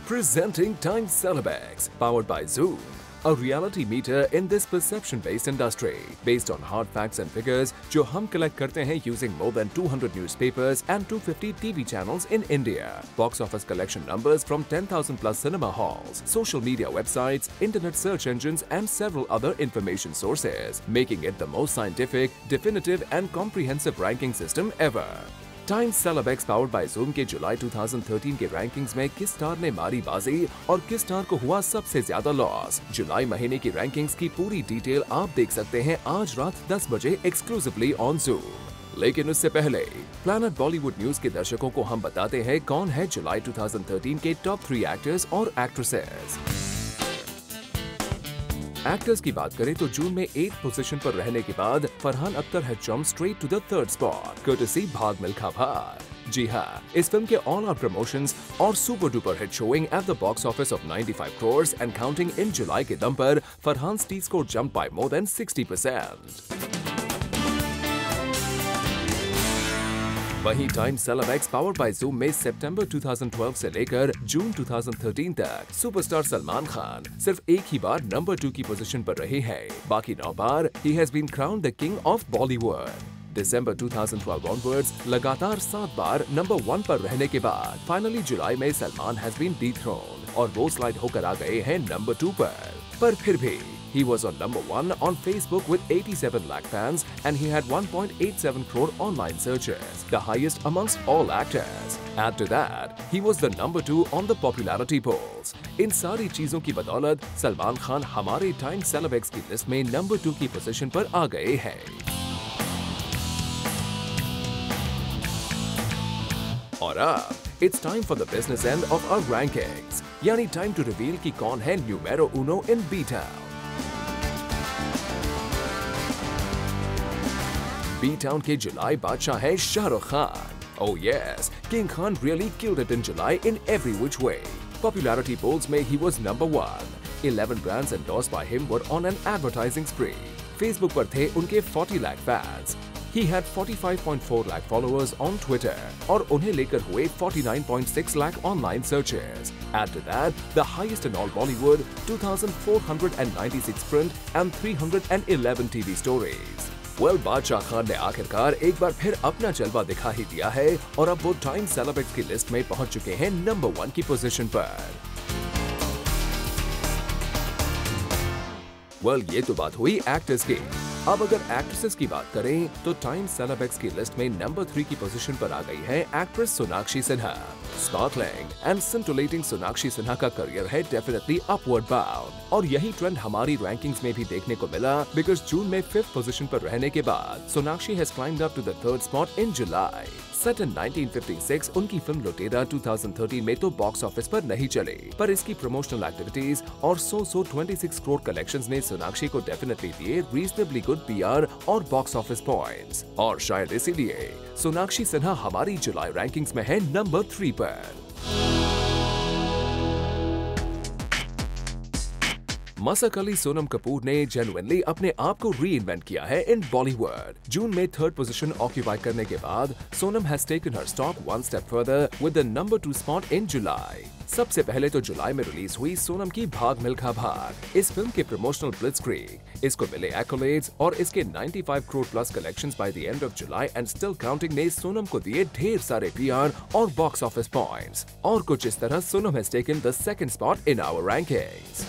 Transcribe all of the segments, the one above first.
Presenting Time Celebex, powered by Zoom, a reality meter in this perception-based industry, based on hard facts and figures जो हम collect करते हैं using more than 200 newspapers and 250 TV channels in India. Box office collection numbers from 10,000 plus cinema halls, social media websites, internet search engines, and several other information sources, making it the most scientific, definitive, and comprehensive ranking system ever. Time Celebex powered by Zoom के जुलाई 2013 के rankings में किस star ने मारी बाजी और किस स्टार को हुआ सबसे ज्यादा लॉस। जुलाई महीने की रैंकिंग्स की पूरी डिटेल आप देख सकते हैं आज रात 10 बजे एक्सक्लूसिवली ऑन ज़ूम। लेकिन उससे पहले प्लैनेट बॉलीवुड न्यूज के दर्शकों को हम बताते हैं कौन है जुलाई 2013 के टॉप 3 एक्टर्स और एक्ट्रेसेस। एक्टर्स की बात करें तो जून में 8th पोजीशन पर रहने के बाद Farhan Akhtar had jumped straight to the 3rd spot courtesy Bhaag Milkha Bhaag. जी हाँ, इस फिल्म के ऑल आउट प्रमोशंस और super duper hit showing at the box office of 95 crores and counting in जुलाई के दम पर Farhan T score jump by more than 60%। वहीं time Celebex powered by Zoom में सितंबर 2012 से लेकर जून 2013 तक सुपरस्टार सलमान खान सिर्फ एक ही बार नंबर 2 की पोजीशन पर रहे हैं। बाकी 9 बार ही has been crowned the king of Bollywood. दिसंबर 2012 ऑनवर्ड्स लगातार 7 बार नंबर 1 पर रहने के बाद फाइनली जुलाई में सलमान हैज बीन डिथ्रोन्ड और वो स्लाइड होकर आ गए हैं नंबर 2 पर फिर भी he was on number 1 on Facebook with 87 lakh fans and he had 1.87 crore online searches, the highest amongst all actors. Add to that, he was the number 2 on the popularity polls. इन सारी चीजों की बदौलत सलमान खान हमारे time सेलेबेक्स की list में number 2 की position पर आ गए हैं। और अब it's time for the business end of our rankings, यानी time to reveal कि कौन है numero uno in B-Town. B-Town के जुलाई बादशाह है Shahrukh Khan. Oh yes, King Khan really killed it in July in every which way. Popularity polls में he was number 1. 11 brands endorsed by him were on an advertising spree. Facebook पर थे उनके 40 lakh fans. He had 45.4 lakh followers on Twitter और उन्हें लेकर हुए 49.6 lakh online searches. Add to that, the highest in all Bollywood, 2,496 print and 311 TV stories. Well, बादशाह खान ने आखिरकार एक बार फिर अपना जलवा दिखा ही दिया है और अब वो टाइम सेलेबेक्स की लिस्ट में पहुंच चुके हैं नंबर 1 की पोजीशन पर। Well, ये तो बात हुई एक्टर्स की। अब अगर एक्ट्रेसेस की बात करें तो टाइम सेलेबेक्स की लिस्ट में नंबर 3 की पोजीशन पर आ गई है actress Sonakshi Sinha. Sparkling and scintillating Sonakshi Sinha का करियर है डेफिनेटली अपवर्ड बाउंड और यही ट्रेंड हमारी रैंकिंग्स में भी देखने को मिला बिकॉज जून में 5th पोजीशन पर रहने के बाद Sonakshi has climbed up to the 3rd spot in July. Set in 1956 उनकी फिल्म लुटेरा 2013 में तो बॉक्स ऑफिस पर नहीं चली, पर इसकी प्रमोशनल एक्टिविटीज और 26 करोड़ कलेक्शंस ने सोनाक्षी को डेफिनेटली दिए रीजनेबली गुड पीआर और बॉक्स ऑफिस पॉइंट्स और शायद इसीलिए सोनाक्षी सिन्हा हमारी जुलाई रैंकिंग्स में है नंबर 3 पर। मसक अली सोनम कपूर ने जेन्युइनली अपने आप को री इन्वेंट किया है इन बॉलीवुड। जून में 3rd पोजीशन ऑक्यूपाई करने के बाद Sonam has taken her stock 1 step further with the number 2 spot in July. सबसे पहले तो जुलाई में रिलीज हुई सोनम की भाग मिल्खा भाग। इस फिल्म के प्रमोशनल ब्लिट्जक्रीग, इसको मिले एक्कोलेड्स और इसके 95 crore plus collections by the end of July and still counting ने सोनम को दिए ढेर सारे पीआर और बॉक्स ऑफिस पॉइंट्स और कुछ इस तरह Sonam has taken the 2nd spot in our rankings.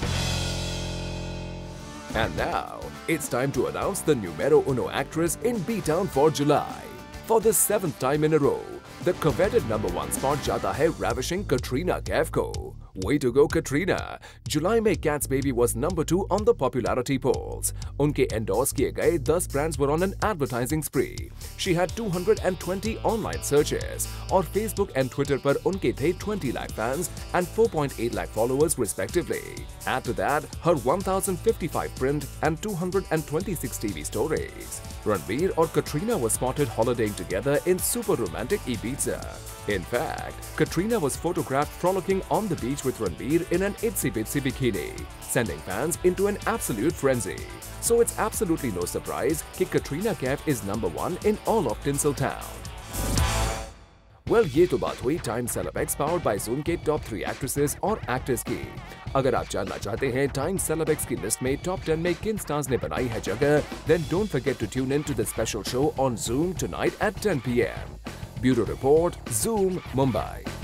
And now, it's time to announce the numero uno actress in B-Town for July. For the 7th time in a row, the coveted number 1 spot जाता है ravishing Katrina Kaif को। Way to go, Katrina! जुलाई में Cat's Baby was number 2 on the popularity polls. उनके endorse किए गए 10 brands were on an advertising spree. She had 220 online searches और Facebook and Twitter पर उनके थे 20 lakh fans and 4.8 lakh followers respectively. Add to that her 1,055 print and 226 TV stories. Ranveer और Katrina were spotted holidaying together in super romantic Ibiza. In fact, Katrina was photographed frolicking on the beach with Ranveer in an itsy-bitsy bikini, sending fans into an absolute frenzy. So it's absolutely no surprise that Katrina Kaif is number 1 in all of Tinseltown. Well, ये तो बात हुई time celebs powered by Zoom के top 3 actresses और actors की। अगर आप जानना चाहते हैं टाइम सेलेब्स की लिस्ट में टॉप 10 में किन स्टार्स ने बनाई है जगह, then don't forget to tune in to the special show on Zoom tonight at 10 p.m. Bureau report, Zoom, Mumbai।